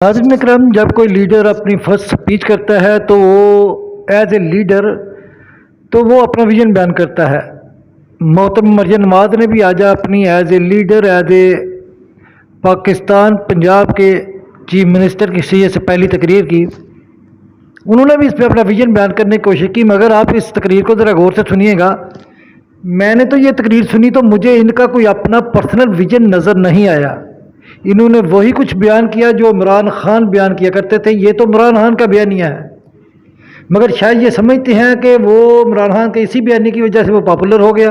नाज़रीन इकराम, जब कोई लीडर अपनी फर्स्ट स्पीच करता है तो वो एज ए लीडर तो वो अपना विजन बयान करता है। मोहतरम मरियम नवाज ने भी आज अपनी as a leader as a Pakistan Punjab के चीफ मिनिस्टर की सीए से पहली तकरीर की। उन्होंने भी इस पर अपना विजन बयान करने की कोशिश की, मगर आप इस तकरीर को ज़रा गौर से सुनिएगा। मैंने तो ये तकरीर सुनी तो मुझे इनका कोई अपना पर्सनल विजन नज़र नहीं आया। इन्होंने वही कुछ बयान किया जो इमरान खान बयान किया करते थे। ये तो इमरान खान का बयानिया है, मगर शायद ये समझते हैं कि वो इमरान खान के इसी बयानी की वजह से वो पॉपुलर हो गया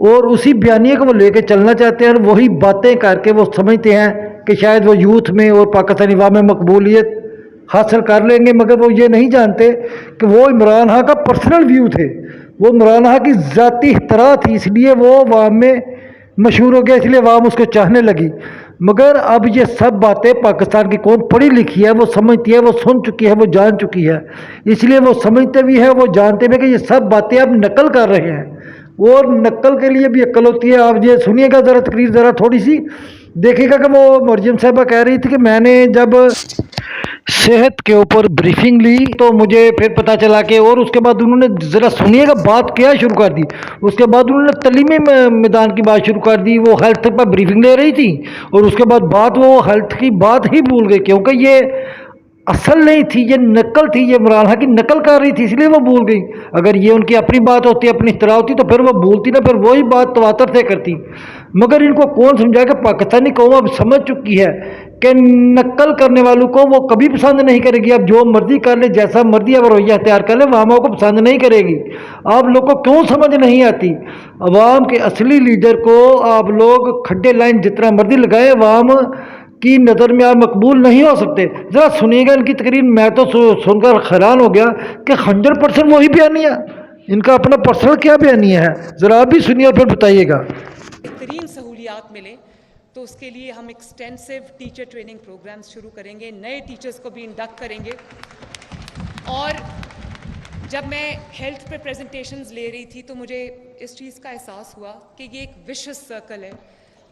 और उसी बयानिए को वो लेके चलना चाहते हैं और वही बातें करके वो समझते हैं कि शायद वो यूथ में और पाकिस्तानी अवाम में मकबूलियत हासिल कर लेंगे। मगर वो ये नहीं जानते कि वो इमरान खान का पर्सनल व्यू थे, वो इमरान खान की ज़ाती इख्तरा थी, इसलिए वो अवाम में मशहूर हो गया, इसलिए अवाम उसको चाहने लगी। मगर अब ये सब बातें पाकिस्तान की कौम पढ़ी लिखी है, वो समझती है, वो सुन चुकी है, वो जान चुकी है, इसलिए वो समझते भी है, वो जानते भी कि ये सब बातें अब नकल कर रहे हैं और नकल के लिए भी अक्ल होती है। आप ये सुनिएगा ज़रा तकरीर, ज़रा थोड़ी सी देखिएगा कि वो मरियम साहबा कह रही थी कि मैंने जब सेहत के ऊपर ब्रीफिंग ली तो मुझे फिर पता चला कि, और उसके बाद उन्होंने ज़रा सुनिएगा बात क्या शुरू कर दी। उसके बाद उन्होंने तलीमी मैदान की बात शुरू कर दी। वो हेल्थ पर ब्रीफिंग ले रही थी और उसके बाद बात वो हेल्थ की बात ही भूल गई, क्योंकि ये असल नहीं थी, ये नकल थी, ये इमरान खान की नकल कर रही थी, इसलिए वो भूल गई। अगर ये उनकी अपनी बात होती, अपनी इख्तरा होती तो फिर वो भूलती ना, फिर वही बात तवातर से करती। मगर इनको कौन समझाए कि पाकिस्तानी कौम अब समझ चुकी है कि नकल करने वालों को वो कभी पसंद नहीं करेगी। अब जो मर्जी कर ले, जैसा मर्जी अब रवैया तैयार कर ले, अवाम को पसंद नहीं करेगी। आप लोग को क्यों समझ नहीं आती? अवाम के असली लीडर को आप लोग खड्डे लाइन जितना मर्जी लगाए, अवाम की नज़र में आप मकबूल नहीं हो सकते। ज़रा सुनिएगा इनकी तकरीर। मैं तो सुनकर हैरान हो गया कि 100% वही बयानिया, इनका अपना पर्सनल क्या बयानिया है। ज़रा आप भी सुनिए और फिर बताइएगा। बेहतरीन सहूलियात मिले तो उसके लिए हम एक्सटेंसिव टीचर ट्रेनिंग प्रोग्राम्स शुरू करेंगे, नए टीचर्स को भी इंडक्ट करेंगे। और जब मैं हेल्थ पे प्रेजेंटेशंस ले रही थी तो मुझे इस चीज़ का एहसास हुआ कि ये एक विशस सर्कल है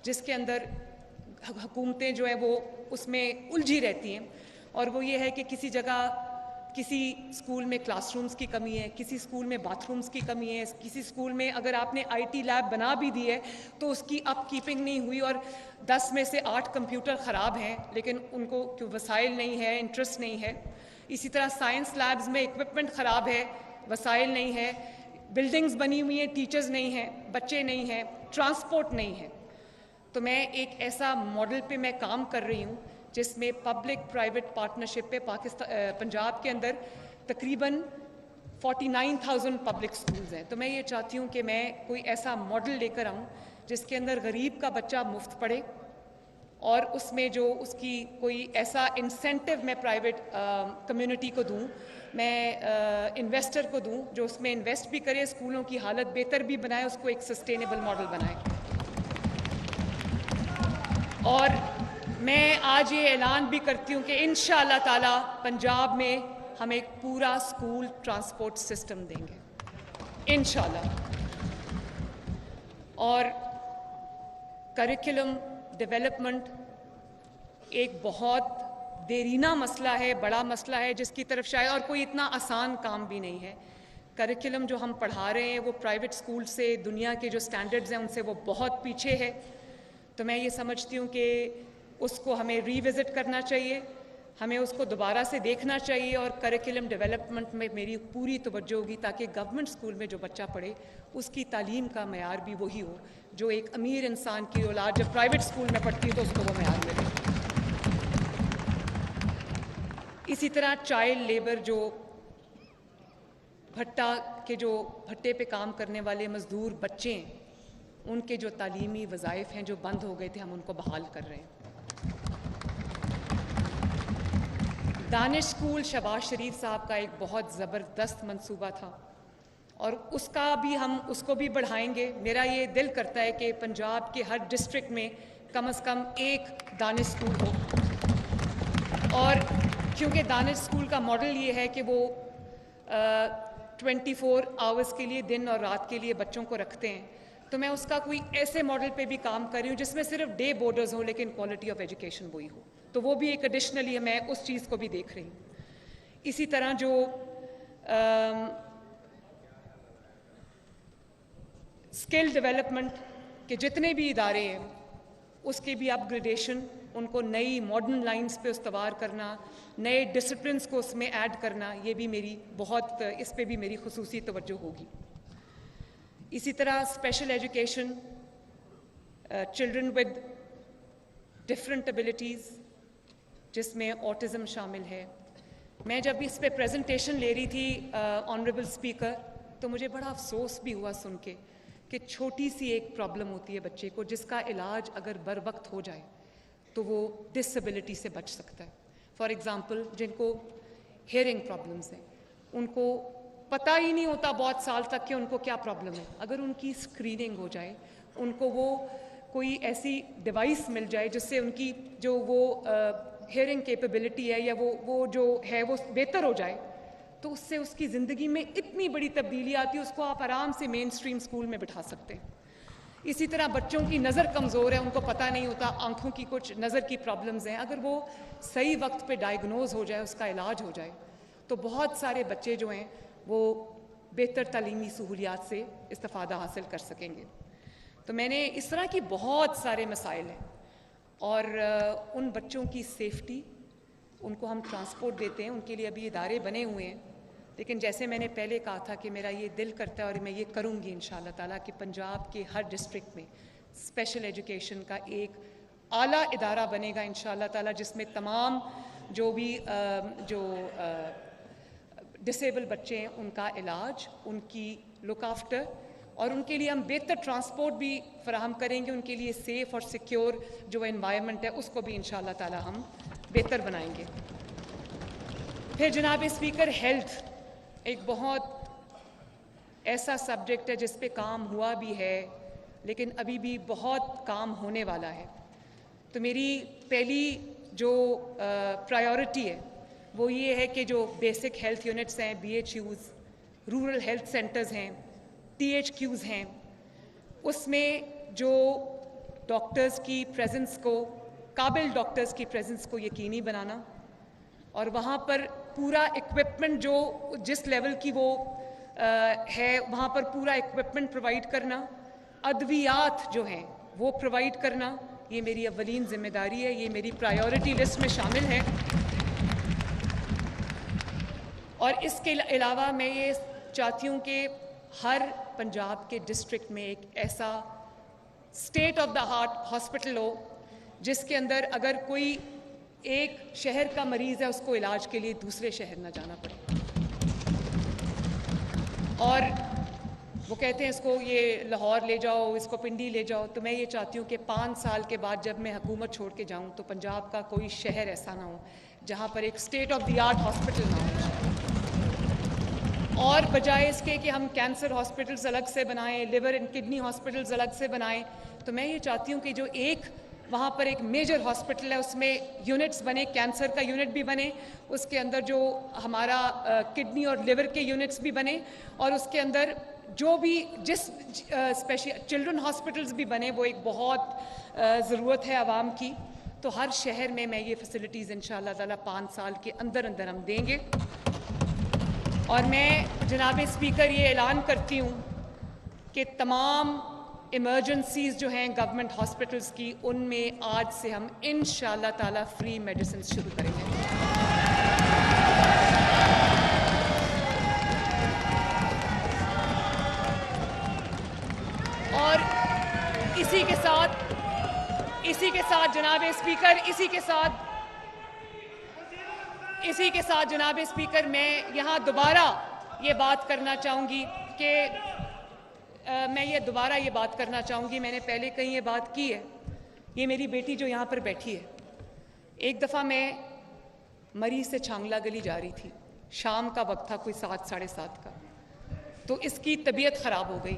जिसके अंदर हुकूमतें जो है वो उसमें उलझी रहती हैं। और वो ये है कि किसी जगह किसी स्कूल में क्लासरूम्स की कमी है, किसी स्कूल में बाथरूम्स की कमी है, किसी स्कूल में अगर आपने आईटी लैब बना भी दी है तो उसकी अपकीपिंग नहीं हुई और 10 में से 8 कंप्यूटर ख़राब हैं, लेकिन उनको क्यों वसाइल नहीं है, इंटरेस्ट नहीं है। इसी तरह साइंस लैब्स में इक्विपमेंट ख़राब है, वसाइल नहीं है, बिल्डिंग्स बनी हुई हैं, टीचर्स नहीं हैं, बच्चे नहीं हैं, ट्रांसपोर्ट नहीं है। तो मैं एक ऐसा मॉडल पे मैं काम कर रही हूँ जिसमें पब्लिक प्राइवेट पार्टनरशिप पे पंजाब के अंदर तकरीबन 49,000 पब्लिक स्कूल्स हैं। तो मैं ये चाहती हूँ कि मैं कोई ऐसा मॉडल लेकर आऊँ जिसके अंदर गरीब का बच्चा मुफ्त पढ़े और उसमें जो उसकी कोई ऐसा इंसेंटिव मैं प्राइवेट कम्युनिटी को दूँ, मैं इन्वेस्टर को दूँ जो उसमें इन्वेस्ट भी करे, स्कूलों की हालत बेहतर भी बनाए, उसको एक सस्टेनेबल मॉडल बनाए। और मैं आज ये ऐलान भी करती हूँ कि इंशाअल्लाह ताला पंजाब में हम एक पूरा स्कूल ट्रांसपोर्ट सिस्टम देंगे, इंशाअल्लाह। और करिकुलम डेवलपमेंट एक बहुत देरीना मसला है, बड़ा मसला है जिसकी तरफ शायद और कोई इतना आसान काम भी नहीं है। करिकुलम जो हम पढ़ा रहे हैं वो प्राइवेट स्कूल से, दुनिया के जो स्टैंडर्ड्स हैं उनसे वो बहुत पीछे है। तो मैं ये समझती हूँ कि उसको हमें रीविज़िट करना चाहिए, हमें उसको दोबारा से देखना चाहिए और करिकुलम डेवलपमेंट में मेरी पूरी तवज्जो होगी ताकि गवर्नमेंट स्कूल में जो बच्चा पढ़े उसकी तालीम का मयार भी वही हो जो एक अमीर इंसान की औलाद जब प्राइवेट स्कूल में पढ़ती है तो उसको वो मयार मिले। इसी तरह चाइल्ड लेबर, जो भट्टे पे काम करने वाले मज़दूर बच्चे हैं, उनके जो तालीमी वज़ाइफ हैं जो बंद हो गए थे, हम उनको बहाल कर रहे हैं। दानिश स्कूल शहबाज शरीफ साहब का एक बहुत ज़बरदस्त मंसूबा था और उसको भी बढ़ाएंगे। मेरा ये दिल करता है कि पंजाब के हर डिस्ट्रिक्ट में कम से कम एक दानिश स्कूल हो। और क्योंकि दानिश स्कूल का मॉडल ये है कि वो 24 आवर्स के लिए, दिन और रात के लिए बच्चों को रखते हैं, तो मैं उसका कोई ऐसे मॉडल पे भी काम कर रही हूँ जिसमें सिर्फ डे बोर्डर्स हो लेकिन क्वालिटी ऑफ एजुकेशन वही हो। तो वो भी एक एडिशनली मैं उस चीज़ को भी देख रही हूँ। इसी तरह जो स्किल डेवलपमेंट के जितने भी इदारे हैं उसके भी अपग्रेडेशन, उनको नई मॉडर्न लाइंस पे उस्तवार करना, नए डिसिप्लिन्स को उसमें ऐड करना, ये भी मेरी बहुत, इस पे भी मेरी खुसूसी तवज्जो होगी। इसी तरह special education, children with different abilities जिसमें ऑटिज़म शामिल है। मैं जब इस पे प्रेजेंटेशन ले रही थी ऑनरेबल स्पीकर, तो मुझे बड़ा अफसोस भी हुआ सुन के कि छोटी सी एक प्रॉब्लम होती है बच्चे को जिसका इलाज अगर बर वक्त हो जाए तो वो डिसेबिलिटी से बच सकता है। फॉर एग्ज़ाम्पल, जिनको हेयरिंग प्रॉब्लम्स हैं, उनको पता ही नहीं होता बहुत साल तक कि उनको क्या प्रॉब्लम है। अगर उनकी स्क्रीनिंग हो जाए, उनको वो कोई ऐसी डिवाइस मिल जाए जिससे उनकी जो वो हेयरिंग कैपेबिलिटी है या वो जो है वो बेहतर हो जाए, तो उससे उसकी ज़िंदगी में इतनी बड़ी तब्दीली आती है, उसको आप आराम से मेन स्ट्रीम स्कूल में बिठा सकते हैं। इसी तरह बच्चों की नज़र कमज़ोर है, उनको पता नहीं होता, आँखों की कुछ नज़र की प्रॉब्लम्स हैं, अगर वो सही वक्त पे डायग्नोज हो जाए, उसका इलाज हो जाए, तो बहुत सारे बच्चे जो हैं वो बेहतर तालीमी सहूलियात से इस्तिफ़ादा हासिल कर सकेंगे। तो मैंने इस तरह की बहुत सारे मसाइल हैं, और उन बच्चों की सेफ्टी, उनको हम ट्रांसपोर्ट देते हैं, उनके लिए अभी इदारे बने हुए हैं, लेकिन जैसे मैंने पहले कहा था कि मेरा ये दिल करता है और मैं ये करूँगी इंशाअल्लाह ताला कि पंजाब के हर डिस्ट्रिक्ट में स्पेशल एजुकेशन का एक आला इदारा बनेगा इंशाअल्लाह ताला, जिसमें तमाम जो भी डिसेबल बच्चे हैं उनका इलाज, उनकी लुक आफ्टर, और उनके लिए हम बेहतर ट्रांसपोर्ट भी फराहम करेंगे, उनके लिए सेफ़ और सिक्योर जो एनवायरनमेंट है उसको भी इंशाअल्लाह ताला हम बेहतर बनाएंगे। फिर जनाब स्पीकर, हेल्थ एक बहुत ऐसा सब्जेक्ट है जिस पे काम हुआ भी है, लेकिन अभी भी बहुत काम होने वाला है। तो मेरी पहली जो प्रायोरिटी है वो ये है कि जो बेसिक हेल्थ यूनिट्स हैं, BHUs, रूरल हेल्थ सेंटर्स हैं, THQs हैं, उसमें जो डॉक्टर्स की प्रेजेंस को, काबिल डॉक्टर्स की प्रेजेंस को यकीनी बनाना, और वहाँ पर पूरा इक्विपमेंट जो जिस लेवल की वो है वहाँ पर पूरा इक्विपमेंट प्रोवाइड करना, अद्वियात जो हैं वो प्रोवाइड करना, ये मेरी अव्वलीन जिम्मेदारी है, ये मेरी प्रायोरिटी लिस्ट में शामिल है। और इसके अलावा मैं ये चाहती हूँ कि हर पंजाब के डिस्ट्रिक्ट में एक ऐसा state of the heart hospital हो जिसके अंदर अगर कोई एक शहर का मरीज़ है उसको इलाज के लिए दूसरे शहर ना जाना पड़े। और वो कहते हैं इसको ये लाहौर ले जाओ, इसको पिंडी ले जाओ, तो मैं ये चाहती हूँ कि 5 साल के बाद जब मैं हुकूमत छोड़ के जाऊँ तो पंजाब का कोई शहर ऐसा ना हो जहाँ पर एक state of the art hospital ना हो। और बजाय इसके कि हम कैंसर हॉस्पिटल्स अलग से बनाएं, लिवर एंड किडनी हॉस्पिटल्स अलग से बनाएं, तो मैं ये चाहती हूँ कि जो एक वहाँ पर एक मेजर हॉस्पिटल है उसमें यूनिट्स बने, कैंसर का यूनिट भी बने, उसके अंदर जो हमारा किडनी और लिवर के यूनिट्स भी बने, और उसके अंदर जो भी जिस स्पेशल चिल्ड्रन हॉस्पिटल्स भी बने, वो एक बहुत ज़रूरत है आवाम की। तो हर शहर में मैं ये फैसिलिटीज़ इंशाअल्लाह ताला 5 साल के अंदर अंदर हम देंगे। और मैं जनाब स्पीकर ये ऐलान करती हूँ कि तमाम इमरजेंसीज़ जो हैं गवर्नमेंट हॉस्पिटल्स की, उनमें आज से हम इंशाअल्लाह ताला फ्री मेडिसिन शुरू करेंगे। और इसी के साथ जनाब स्पीकर, जनाब स्पीकर, मैं यहाँ दोबारा ये बात करना चाहूँगी कि मैंने पहले कहीं ये बात की है, ये मेरी बेटी जो यहाँ पर बैठी है, एक दफ़ा मैं मरी से छांगला गली जा रही थी, शाम का वक्त था, कोई 7 साढ़े 7 का, तो इसकी तबीयत ख़राब हो गई।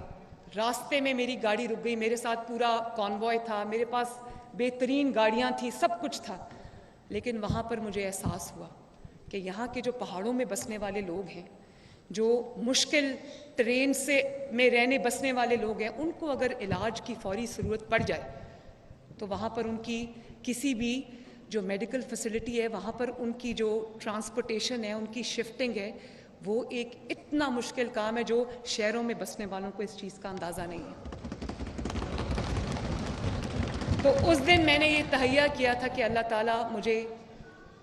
रास्ते में मेरी गाड़ी रुक गई, मेरे साथ पूरा कॉन्वॉय था, मेरे पास बेहतरीन गाड़ियाँ थी, सब कुछ था, लेकिन वहाँ पर मुझे एहसास हुआ कि यहाँ के जो पहाड़ों में बसने वाले लोग हैं, जो मुश्किल ट्रेन से में रहने बसने वाले लोग हैं, उनको अगर इलाज की फौरी ज़रूरत पड़ जाए तो वहाँ पर उनकी किसी भी जो मेडिकल फैसिलिटी है वहाँ पर उनकी जो ट्रांसपोर्टेशन है, उनकी शिफ्टिंग है, वो एक इतना मुश्किल काम है जो शहरों में बसने वालों को इस चीज़ का अंदाज़ा नहीं है। तो उस दिन मैंने ये तहैया किया था कि अल्लाह ताला मुझे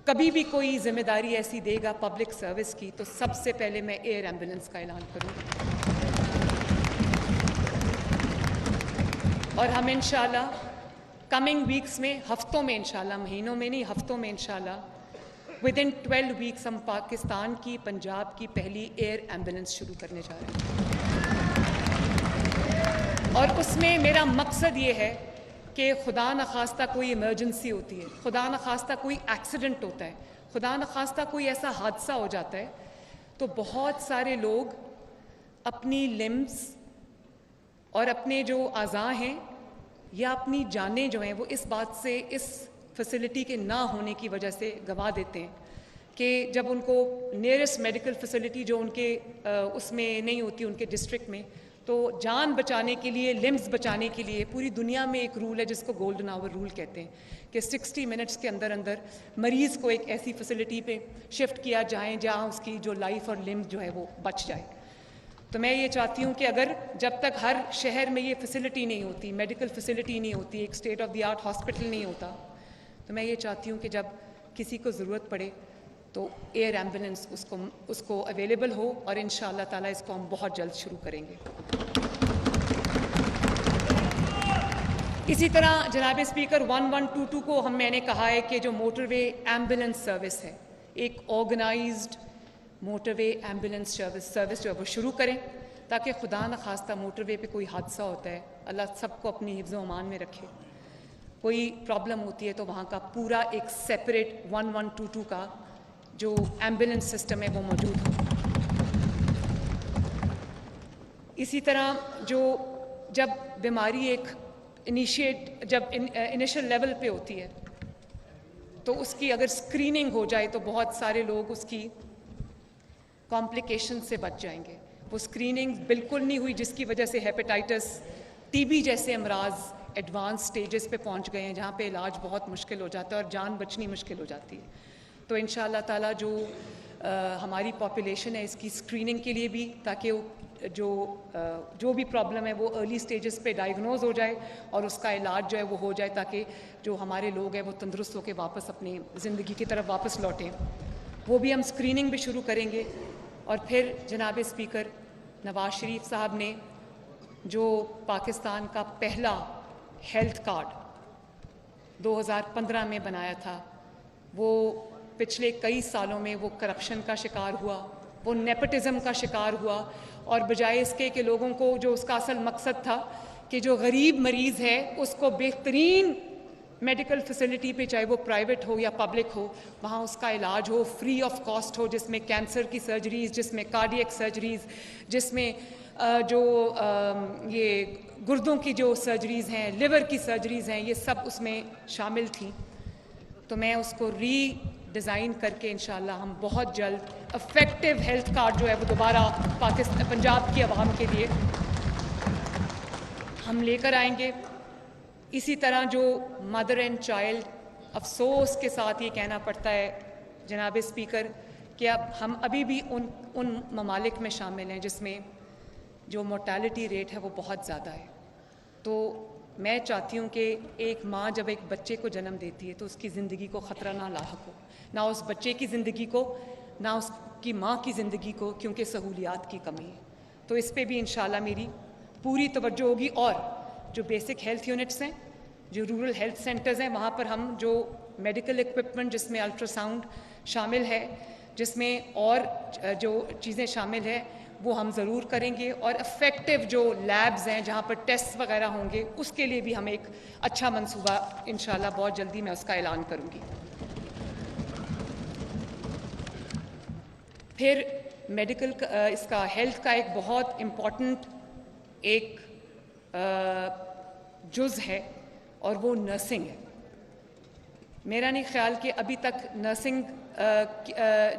कभी भी कोई जिम्मेदारी ऐसी देगा पब्लिक सर्विस की, तो सबसे पहले मैं एयर एम्बुलेंस का ऐलान करूँगी। और हम इंशाल्लाह कमिंग वीक्स में, हफ्तों में इंशाल्लाह, महीनों में नहीं, हफ्तों में इंशाल्लाह, विद इन 12 वीक्स हम पाकिस्तान की, पंजाब की पहली एयर एम्बुलेंस शुरू करने जा रहे हैं। और उसमें मेरा मकसद ये है कि खुदा न खास्ता कोई इमरजेंसी होती है, खुदा न खास्ता कोई एक्सीडेंट होता है, खुदा न खास्ता कोई ऐसा हादसा हो जाता है, तो बहुत सारे लोग अपनी लिम्स और अपने जो आज़ा हैं या अपनी जानें जो हैं वो इस बात से, इस फैसिलिटी के ना होने की वजह से गंवा देते हैं कि जब उनको नियरेस्ट मेडिकल फैसिलिटी जो उनके उसमें नहीं होती, उनके डिस्ट्रिक्ट में, तो जान बचाने के लिए, लिम्स बचाने के लिए पूरी दुनिया में एक रूल है जिसको गोल्डन आवर रूल कहते हैं कि 60 मिनट्स के अंदर अंदर मरीज़ को एक ऐसी फैसिलिटी पे शिफ्ट किया जाए जहाँ उसकी जो लाइफ और लिम्स जो है वो बच जाए। तो मैं ये चाहती हूँ कि अगर जब तक हर शहर में ये फैसिलिटी नहीं होती, मेडिकल फैसिलिटी नहीं होती, एक state of the art hospital नहीं होता, तो मैं ये चाहती हूँ कि जब किसी को ज़रूरत पड़े तो एयर एम्बुलेंस उसको अवेलेबल हो, और इंशाअल्लाह ताला इसको हम बहुत जल्द शुरू करेंगे। इसी तरह जनाब स्पीकर 1122 को मैंने कहा है कि जो मोटरवे एम्बुलेंस सर्विस है, एक ऑर्गेनाइज्ड मोटरवे एम्बुलेंस सर्विस जो है वो शुरू करें, ताकि खुदा न खास्ता मोटरवे पे कोई हादसा होता है, अल्लाह सबको अपनी हिफ्ज़ व अमान में रखे, कोई प्रॉब्लम होती है तो वहाँ का पूरा एक सेपरेट 1122 का जो एम्बुलेंस सिस्टम है वो मौजूद हो। इसी तरह जो जब बीमारी एक इनिशियल लेवल पे होती है तो उसकी अगर स्क्रीनिंग हो जाए तो बहुत सारे लोग उसकी कॉम्प्लिकेशन से बच जाएंगे। वो स्क्रीनिंग बिल्कुल नहीं हुई जिसकी वजह से हेपेटाइटिस, टीबी जैसे अमराज एडवांस स्टेजेस पे पहुंच गए हैं जहाँ पे इलाज बहुत मुश्किल हो जाता है और जान बचनी मुश्किल हो जाती है। तो इंशाअल्लाह ताला जो हमारी पॉपुलेशन है इसकी स्क्रीनिंग के लिए भी, ताकि जो भी प्रॉब्लम है वो अर्ली स्टेजेस पे डायग्नोज हो जाए और उसका इलाज जो है वो हो जाए, ताकि जो हमारे लोग हैं वो तंदुरुस्त होकर वापस अपनी ज़िंदगी की तरफ वापस लौटें। वो भी हम स्क्रीनिंग भी शुरू करेंगे। और फिर जनाब स्पीकर, नवाज़ शरीफ साहब ने जो पाकिस्तान का पहला हेल्थ कार्ड 2015 में बनाया था, वो पिछले कई सालों में वो करप्शन का शिकार हुआ, वो नेपोटिज्म का शिकार हुआ, और बजाय इसके कि लोगों को जो उसका असल मकसद था कि जो गरीब मरीज़ है उसको बेहतरीन मेडिकल फैसिलिटी पे, चाहे वो प्राइवेट हो या पब्लिक हो, वहाँ उसका इलाज हो, फ्री ऑफ कॉस्ट हो, जिसमें कैंसर की सर्जरीज़, जिसमें कार्डियक सर्जरीज़, जिसमें ये गुर्दों की जो सर्जरीज़ हैं, लिवर की सर्जरीज़ हैं, ये सब उसमें शामिल थी। तो मैं उसको रीडिज़ाइन करके इंशाल्लाह हम बहुत जल्द इफ़ेक्टिव हेल्थ कार्ड जो है वो दोबारा पंजाब की आवाम के लिए हम लेकर आएंगे। इसी तरह जो मदर एंड चाइल्ड, अफसोस के साथ ये कहना पड़ता है जनाब स्पीकर कि अब हम अभी भी उन ममालिक में शामिल हैं जिसमें जो मोर्टालिटी रेट है वो बहुत ज़्यादा है। तो मैं चाहती हूँ कि एक माँ जब एक बच्चे को जन्म देती है तो उसकी ज़िंदगी को ख़तरा ना लाहक हो, ना उस बच्चे की ज़िंदगी को, ना उसकी माँ की ज़िंदगी को, क्योंकि सहूलियात की कमी है। तो इस पर भी इंशाल्लाह मेरी पूरी तवज्जो होगी। और जो बेसिक हेल्थ यूनिट्स हैं, जो रूरल हेल्थ सेंटर्स हैं, वहाँ पर हम जो मेडिकल इक्विपमेंट जिसमें अल्ट्रासाउंड शामिल है, जिसमें और जो चीज़ें शामिल है, वो हम ज़रूर करेंगे। और इफ़ेक्टिव जो लैब्स हैं जहाँ पर टेस्ट वगैरह होंगे, उसके लिए भी हम एक अच्छा मंसूबा इंशाल्लाह बहुत जल्दी मैं उसका ऐलान करूँगी। फिर मेडिकल इसका हेल्थ का एक बहुत इम्पॉर्टेंट एक जुज़ है और वो नर्सिंग है। मेरा नहीं ख्याल कि अभी तक नर्सिंग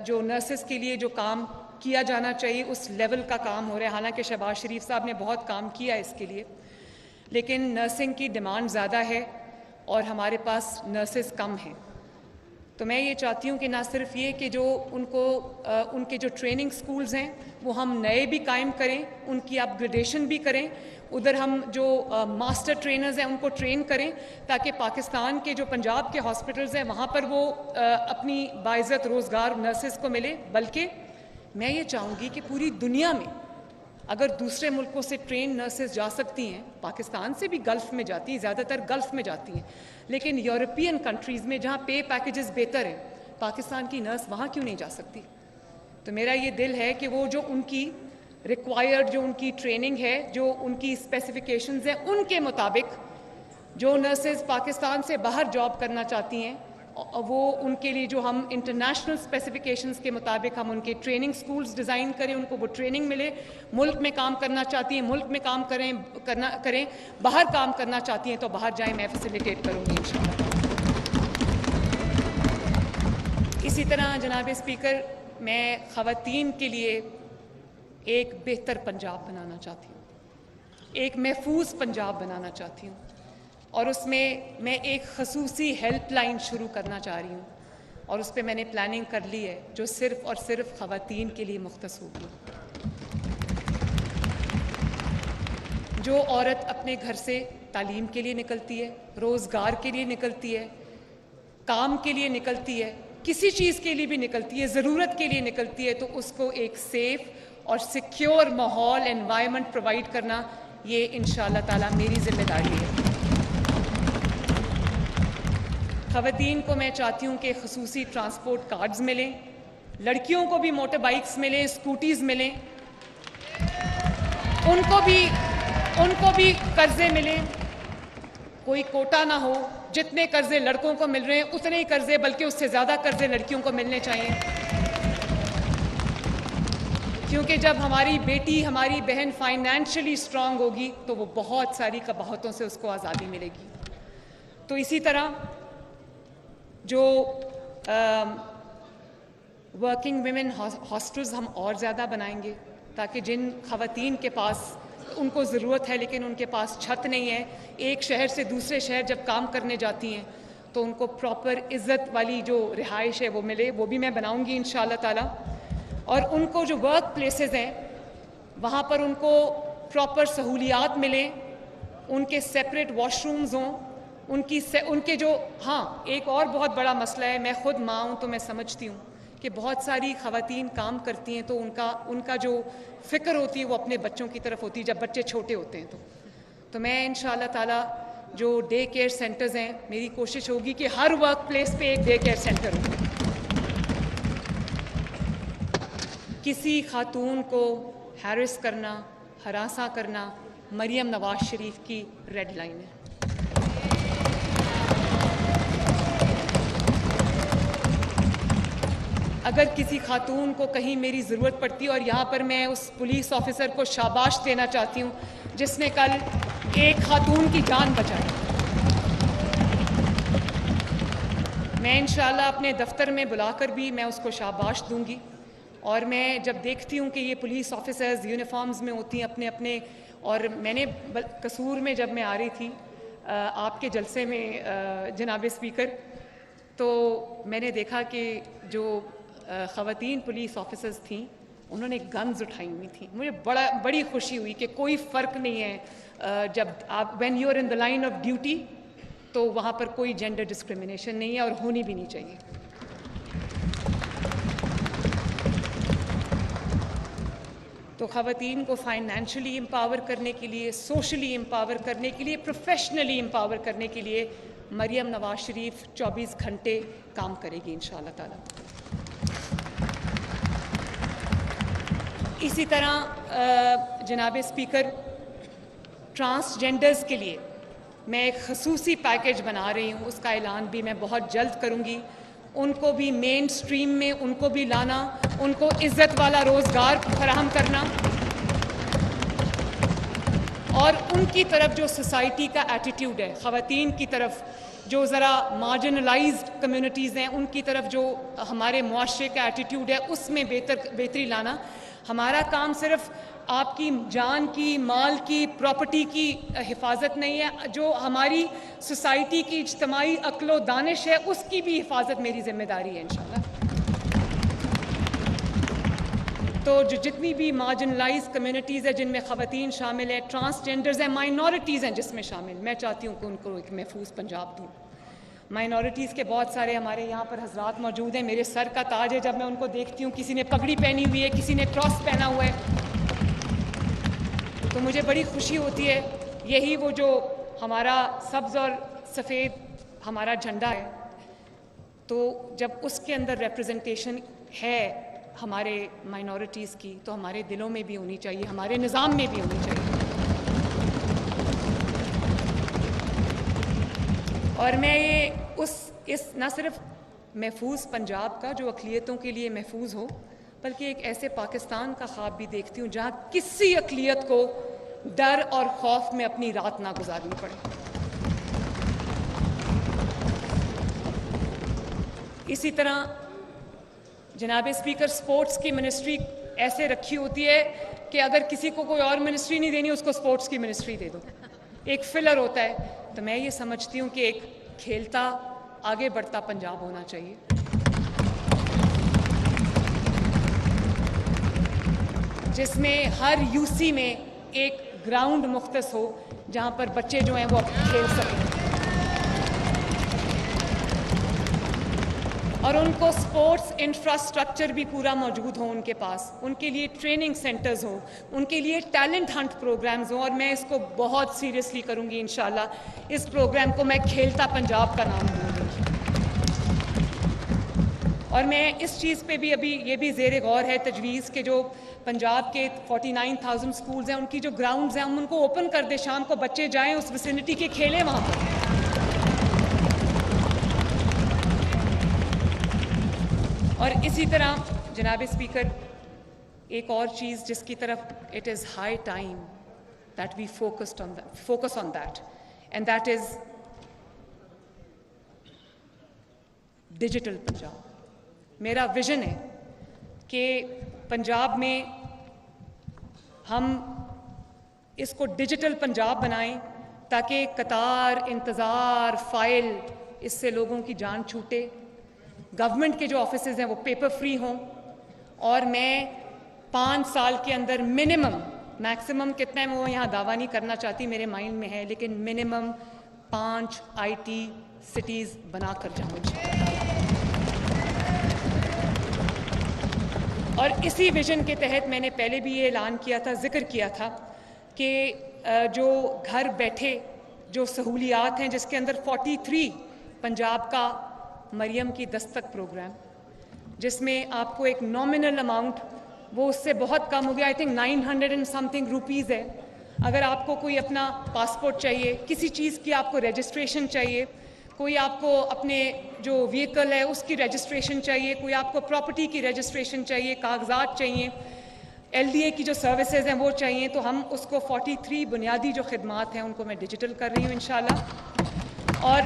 जो नर्सेस के लिए जो काम किया जाना चाहिए उस लेवल का काम हो रहा है। हालांकि शहबाज शरीफ साहब ने बहुत काम किया है इसके लिए, लेकिन नर्सिंग की डिमांड ज़्यादा है और हमारे पास नर्सेस कम हैं। तो मैं ये चाहती हूँ कि ना सिर्फ ये कि जो उनके जो ट्रेनिंग स्कूल्स हैं वो हम नए भी कायम करें, उनकी अपग्रेडेशन भी करें, उधर हम जो मास्टर ट्रेनर्स हैं उनको ट्रेन करें ताकि पाकिस्तान के जो पंजाब के हॉस्पिटल्स हैं वहाँ पर वो अपनी बाइज़्ज़त रोज़गार नर्सेज़ को मिले। बल्कि मैं ये चाहूँगी कि पूरी दुनिया में अगर दूसरे मुल्कों से ट्रेन नर्सेज जा सकती हैं, पाकिस्तान से भी गल्फ़ में जाती हैं, ज़्यादातर गल्फ़ में जाती हैं, लेकिन यूरोपियन कंट्रीज़ में जहाँ पे पैकेजेस बेहतर हैं, पाकिस्तान की नर्स वहाँ क्यों नहीं जा सकती? तो मेरा ये दिल है कि वो जो उनकी रिक्वायर्ड जो उनकी ट्रेनिंग है, जो उनकी स्पेसिफिकेशंस हैं, उनके मुताबिक जो नर्सेज पाकिस्तान से बाहर जॉब करना चाहती हैं वो उनके लिए जो हम इंटरनेशनल स्पेसिफिकेशंस के मुताबिक हम उनके ट्रेनिंग स्कूल्स डिज़ाइन करें, उनको वो ट्रेनिंग मिले। मुल्क में काम करना चाहती हैं मुल्क में काम करें, बाहर काम करना चाहती हैं तो बाहर जाएं, मैं फैसिलिटेट करूँगी इंशाल्लाह। इसी तरह जनाब स्पीकर, मैं ख़वातीन के लिए एक बेहतर पंजाब बनाना चाहती हूँ, एक महफूज पंजाब बनाना चाहती हूँ, और उसमें मैं एक खसूसी हेल्पलाइन शुरू करना चाह रही हूँ और उस पर मैंने प्लानिंग कर ली है जो सिर्फ़ और सिर्फ ख़वातीन के लिए मुख्तस होगी। जो औरत अपने घर से तालीम के लिए निकलती है, रोज़गार के लिए निकलती है, काम के लिए निकलती है, किसी चीज़ के लिए भी निकलती है, ज़रूरत के लिए निकलती है, तो उसको एक सेफ़ और सिक्योर माहौल एनवायरनमेंट प्रोवाइड करना, ये इंशाअल्लाह ताला मेरी ज़िम्मेदारी है। ख़वातीन को मैं चाहती हूँ कि खसूसी ट्रांसपोर्ट कार्ड्स मिलें, लड़कियों को भी मोटर बाइक्स मिलें, स्कूटीज़ मिलें, उनको भी कर्ज़े मिलें, कोई कोटा ना हो, जितने कर्ज़े लड़कों को मिल रहे हैं उतने ही कर्ज़े, बल्कि उससे ज़्यादा कर्ज़े लड़कियों को मिलने चाहिए। क्योंकि जब हमारी बेटी, हमारी बहन फाइनेंशियली स्ट्रांग होगी तो वो बहुत सारी कबाहतों से उसको आज़ादी मिलेगी। तो इसी तरह जो वर्किंग विमेन हॉस्टल्स हम और ज़्यादा बनाएंगे ताकि जिन ख़वातीन के पास उनको ज़रूरत है लेकिन उनके पास छत नहीं है, एक शहर से दूसरे शहर जब काम करने जाती हैं तो उनको प्रॉपर इज़्ज़त वाली जो रिहाइश है वो मिले, वो भी मैं बनाऊंगी इंशाअल्लाह ताला। और उनको जो वर्क प्लेसेस हैं वहाँ पर उनको प्रॉपर सहूलियात मिलें, उनके सेपरेट वॉशरूम्स हों, उनके जो, हाँ, एक और बहुत बड़ा मसला है, मैं ख़ुद माँ हूँ तो मैं समझती हूँ कि बहुत सारी ख़वातीन काम करती हैं तो उनका जो फ़िक्र होती है वो अपने बच्चों की तरफ होती है जब बच्चे छोटे होते हैं। तो मैं इंशाअल्लाह ताला जो डे केयर सेंटर्स हैं, मेरी कोशिश होगी कि हर वर्क प्लेस पे एक डे केयर सेंटर हो। किसी खातून को हैरेस करना, हरासा करना मरियम नवाज शरीफ की रेड लाइन है। अगर किसी खातून को कहीं मेरी ज़रूरत पड़ती है, और यहाँ पर मैं उस पुलिस ऑफिसर को शाबाश देना चाहती हूँ जिसने कल एक खातून की जान बचाई, मैं इंशाअल्लाह अपने दफ्तर में बुलाकर भी मैं उसको शाबाश दूँगी। और मैं जब देखती हूँ कि ये पुलिस ऑफिसर्स यूनिफॉर्म्स में होती हैं अपने अपने, और मैंने कसूर में जब मैं आ रही थी आपके जलसे में जनाब स्पीकर, तो मैंने देखा कि जो ख़वातीन पुलिस ऑफिसर्स थीं उन्होंने गन्स उठाई हुई थी। मुझे बड़ी खुशी हुई कि कोई फ़र्क नहीं है, जब आप when you are in the line of duty तो वहाँ पर कोई जेंडर डिस्क्रिमिनेशन नहीं है और होनी भी नहीं चाहिए। तो ख़वातीन को फाइनेंशियली एम्पावर करने के लिए, सोशली एम्पावर करने के लिए, प्रोफेशनली एम्पावर करने के लिए मरियम नवाज शरीफ 24 घंटे काम करेगी इंशाअल्लाह ताला। इसी तरह जनाब स्पीकर, ट्रांसजेंडर्स के लिए मैं एक खसूसी पैकेज बना रही हूँ, उसका ऐलान भी मैं बहुत जल्द करूँगी। उनको भी मेन स्ट्रीम में उनको भी लाना, उनको इज़्ज़त वाला रोज़गार फराहम करना, और उनकी तरफ जो सोसाइटी का एटीट्यूड है, ख़वातीन की तरफ जो ज़रा मार्जिनलाइज्ड कम्युनिटीज़ हैं उनकी तरफ जो हमारे मुआशरे का एटीट्यूड है उसमें बेहतरी लाना। हमारा काम सिर्फ आपकी जान की, माल की, प्रॉपर्टी की हिफाजत नहीं है, जो हमारी सोसाइटी की इज्तमाई अक्ल व दानिश है उसकी भी हिफाजत मेरी जिम्मेदारी है इंशाल्लाह। तो जो जितनी भी मार्जिनलाइज कम्युनिटीज़ है जिनमें ख़वातीन शामिल हैं, ट्रांसजेंडर्स हैं, माइनॉरिटीज़ हैं जिसमें शामिल, मैं चाहती हूँ कि उनको एक महफूज पंजाब दूँ। माइनॉरिटीज़ के बहुत सारे हमारे यहाँ पर हजरात मौजूद हैं, मेरे सर का ताज है जब मैं उनको देखती हूँ। किसी ने पगड़ी पहनी हुई है, किसी ने क्रॉस पहना हुआ है, तो मुझे बड़ी खुशी होती है। यही वो जो हमारा सब्ज़ और सफ़ेद हमारा झंडा है, तो जब उसके अंदर रिप्रेजेंटेशन है हमारे माइनॉरिटीज़ की, तो हमारे दिलों में भी होनी चाहिए, हमारे निज़ाम में भी होनी चाहिए। और मैं ये इस न सिर्फ महफूज पंजाब का जो अक़लियतों के लिए महफूज हो, बल्कि एक ऐसे पाकिस्तान का ख्वाब भी देखती हूँ जहाँ किसी अक़लियत को डर और खौफ में अपनी रात ना गुजारनी पड़े। इसी तरह जनाब स्पीकर, स्पोर्ट्स की मिनिस्ट्री ऐसे रखी होती है कि अगर किसी को कोई और मिनिस्ट्री नहीं देनी, उसको स्पोर्ट्स की मिनिस्ट्री दे दो, एक फिलर होता है। तो मैं ये समझती हूँ कि एक खेलता आगे बढ़ता पंजाब होना चाहिए। जिसमें हर यूसी में एक ग्राउंड मुख्तस हो जहाँ पर बच्चे जो हैं वो खेल सकें, और उनको स्पोर्ट्स इंफ्रास्ट्रक्चर भी पूरा मौजूद हो उनके पास, उनके लिए ट्रेनिंग सेंटर्स हो, उनके लिए टैलेंट हंट प्रोग्राम्स हो। और मैं इसको बहुत सीरियसली करूँगी इंशाल्लाह। इस प्रोग्राम को मैं खेलता पंजाब का नाम दूँगी। और मैं इस चीज़ पे भी अभी ये भी ज़ेरे गौर है तजवीज़ के जो पंजाब के 49,000 स्कूल्स हैं, उनकी जो ग्राउंड्स हैं हम उनको ओपन कर दें, शाम को बच्चे जाएँ उस विसिनिटी के, खेलें वहाँ पर। और इसी तरह जनाब स्पीकर, एक और चीज़ जिसकी तरफ it is high time that we focus on that, and that is digital Punjab. मेरा विजन है कि पंजाब में हम इसको डिजिटल पंजाब बनाएं ताकि कतार, इंतज़ार, फ़ाइल, इससे लोगों की जान छूटे। गवर्नमेंट के जो ऑफिसेज हैं वो पेपर फ्री हों, और मैं 5 साल के अंदर मिनिमम, मैक्सिमम कितना है मैं वो यहाँ दावा नहीं करना चाहती, मेरे माइंड में है, लेकिन मिनिमम 5 IT सिटीज़ बना कर जाऊँ। और इसी विजन के तहत मैंने पहले भी ये ऐलान किया था, जिक्र किया था कि जो घर बैठे जो सहूलियात हैं, जिसके अंदर 43 पंजाब का मरियम की दस्तक प्रोग्राम, जिसमें आपको एक नॉमिनल अमाउंट, वो उससे बहुत कम हो गया, I think 900 and something rupees है। अगर आपको कोई अपना पासपोर्ट चाहिए, किसी चीज़ की आपको रजिस्ट्रेशन चाहिए, कोई आपको अपने जो व्हीकल है उसकी रजिस्ट्रेशन चाहिए, कोई आपको प्रॉपर्टी की रजिस्ट्रेशन चाहिए, कागजात चाहिए, LDA की जो सर्विसेज हैं वो चाहिए, तो हम उसको 43 बुनियादी जो खिदमात हैं उनको मैं डिजिटल कर रही हूँ इंशाल्लाह। और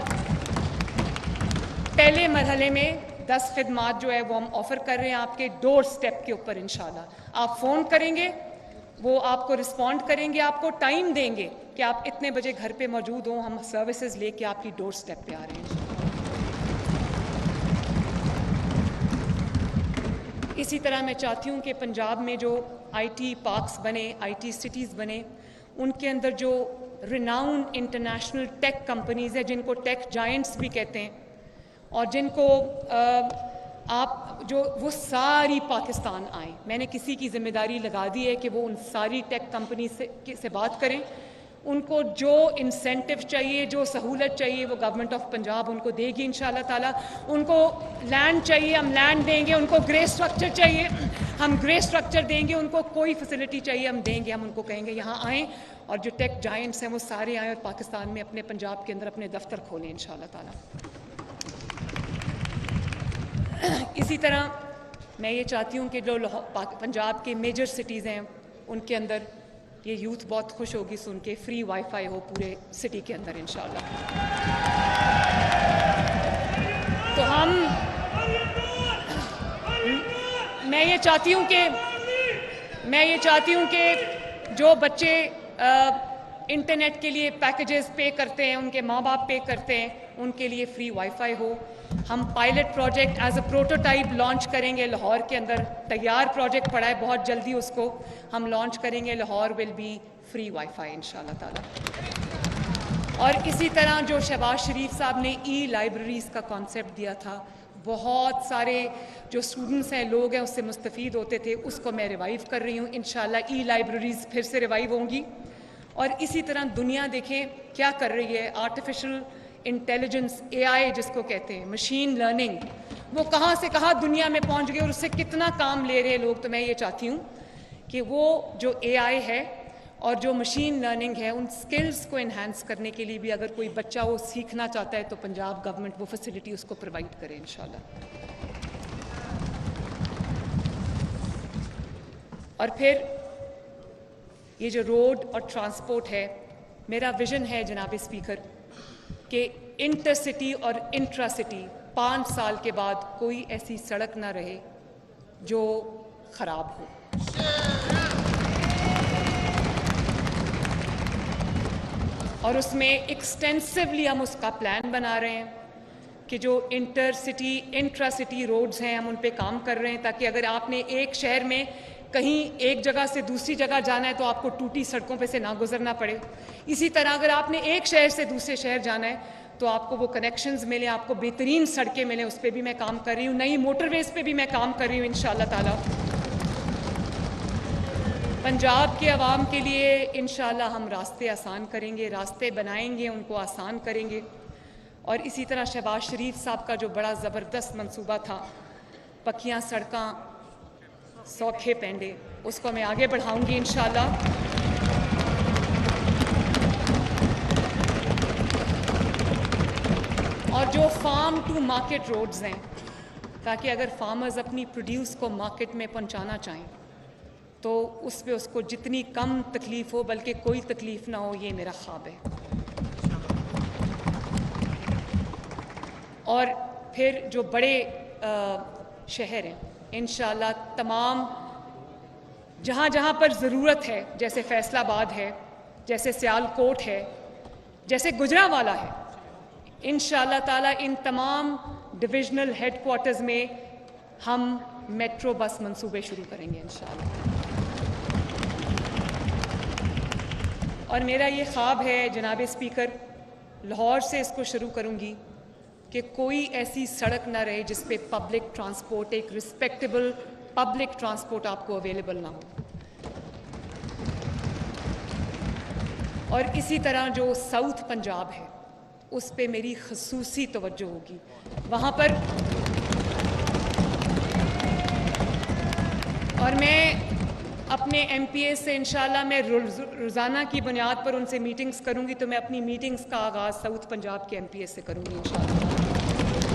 पहले मरहले में 10 खिदमात जो है वो हम ऑफ़र कर रहे हैं आपके डोर स्टेप के ऊपर इंशाल्लाह। आप फ़ोन करेंगे, वो आपको रिस्पॉन्ड करेंगे, आपको टाइम देंगे कि आप इतने बजे घर पे मौजूद हों, हम सर्विसेज लेके आपकी डोर स्टेप पे आ रहे हैं। इसी तरह मैं चाहती हूँ कि पंजाब में जो IT पार्क्स बने, IT सिटीज़ बने, उनके अंदर जो रिनाउंड इंटरनेशनल टेक कंपनीज़ हैं, जिनको टेक जायंट्स भी कहते हैं, और जिनको आप जो वो सारी पाकिस्तान आए। मैंने किसी की जिम्मेदारी लगा दी है कि वो उन सारी टेक कंपनी से बात करें, उनको जो इंसेंटिव चाहिए, जो सहूलत चाहिए, वो गवर्नमेंट ऑफ पंजाब उनको देगी इंशाल्लाह ताला। उनको लैंड चाहिए, हम लैंड देंगे, उनको ग्रे स्ट्रक्चर चाहिए, हम ग्रे स्ट्रक्चर देंगे, उनको कोई फैसिलिटी चाहिए हम देंगे, हम उनको कहेंगे यहाँ आएँ, और जो टेक जायंट्स हैं वो सारे आएँ और पाकिस्तान में अपने पंजाब के अंदर अपने दफ्तर खोलें इंशाल्लाह ताला। इसी तरह मैं ये चाहती हूँ कि जो पंजाब के मेजर सिटीज़ हैं उनके अंदर ये यूथ बहुत खुश होगी सुन के, फ्री वाईफाई हो पूरे सिटी के अंदर इंशाल्लाह। तो मैं ये चाहती हूँ कि मैं ये चाहती हूँ कि जो बच्चे इंटरनेट के लिए पैकेजेस पे करते हैं, उनके माँ बाप पे करते हैं, उनके लिए फ्री वाईफाई हो। हम pilot project as a prototype launch करेंगे लाहौर के अंदर। तैयार प्रोजेक्ट पड़ा है, बहुत जल्दी उसको हम लॉन्च करेंगे। Lahore will be free wifi इंशाल्लाह ताला। और इसी तरह जो शहबाज शरीफ साहब ने ई लाइब्रेरीज़ का कॉन्सेप्ट दिया था, बहुत सारे जो स्टूडेंट्स हैं, लोग हैं, उससे मुस्तफ़ीद होते थे, उसको मैं रिवाइव कर रही हूँ। इंशाल्लाह ई लाइब्रेरीज़ फिर से रिवाइव होंगी। और इसी तरह दुनिया देखें क्या कर रही है, आर्टिफिशियल इंटेलिजेंस, AI जिसको कहते हैं, मशीन लर्निंग, वो कहाँ से कहाँ दुनिया में पहुँच गए और उससे कितना काम ले रहे हैं लोग। तो मैं ये चाहती हूँ कि वो जो AI है और जो मशीन लर्निंग है, उन स्किल्स को इन्हांस करने के लिए भी अगर कोई बच्चा वो सीखना चाहता है तो पंजाब गवर्नमेंट वो फैसिलिटी उसको प्रोवाइड करे इंशाल्लाह। और फिर ये जो रोड और ट्रांसपोर्ट है, मेरा विजन है जनाब स्पीकर कि इंटरसिटी और इंट्रा सिटी 5 साल के बाद कोई ऐसी सड़क ना रहे जो ख़राब हो। और उसमें एक्सटेंसिवली हम उसका प्लान बना रहे हैं कि जो inter city intra city roads हैं, हम उन पे काम कर रहे हैं, ताकि अगर आपने एक शहर में कहीं एक जगह से दूसरी जगह जाना है तो आपको टूटी सड़कों पे से ना गुजरना पड़े। इसी तरह अगर आपने एक शहर से दूसरे शहर जाना है तो आपको वो कनेक्शंस मिले, आपको बेहतरीन सड़कें मिलें। उस पर भी मैं काम कर रही हूँ, नई मोटरवेज पे भी मैं काम कर रही हूँ इंशाल्लाह ताला। पंजाब के अवाम के लिए इंशाल्लाह हम रास्ते आसान करेंगे, रास्ते बनाएंगे, उनको आसान करेंगे। और इसी तरह शहबाज शरीफ साहब का जो बड़ा ज़बरदस्त मंसूबा था, पक्कियाँ सड़कें, सौखे पेंडे, उसको मैं आगे बढ़ाऊंगी इंशाल्लाह। और जो फार्म टू मार्केट रोड्स हैं, ताकि अगर फार्मर्स अपनी प्रोड्यूस को मार्केट में पहुंचाना चाहें तो उस पे उसको जितनी कम तकलीफ़ हो, बल्कि कोई तकलीफ़ ना हो, ये मेरा ख्वाब है। और फिर जो बड़े शहर हैं, इंशाल्लाह तमाम जहाँ जहाँ पर ज़रूरत है, जैसे फैसलाबाद है, जैसे सियालकोट है, जैसे गुजरांवाला है, इंशाल्लाह ताला इन तमाम डिविजनल हेडक्वार्टर्स में हम मेट्रो बस मंसूबे शुरू करेंगे इंशाल्लाह। और मेरा ये ख्वाब है जनाब स्पीकर, लाहौर से इसको शुरू करूँगी कि कोई ऐसी सड़क ना रहे जिस पे पब्लिक ट्रांसपोर्ट, एक रिस्पेक्टेबल पब्लिक ट्रांसपोर्ट आपको अवेलेबल ना हो। और इसी तरह जो साउथ पंजाब है, उस पे मेरी खसूसी तवज्जो होगी। वहाँ पर और मैं अपने MPA से इंशाल्लाह मैं रोज़ाना की बुनियाद पर उनसे मीटिंग्स करूँगी, तो मैं अपनी मीटिंग्स का आगाज़ साउथ पंजाब के MPA से करूँगी इंशाल्लाह।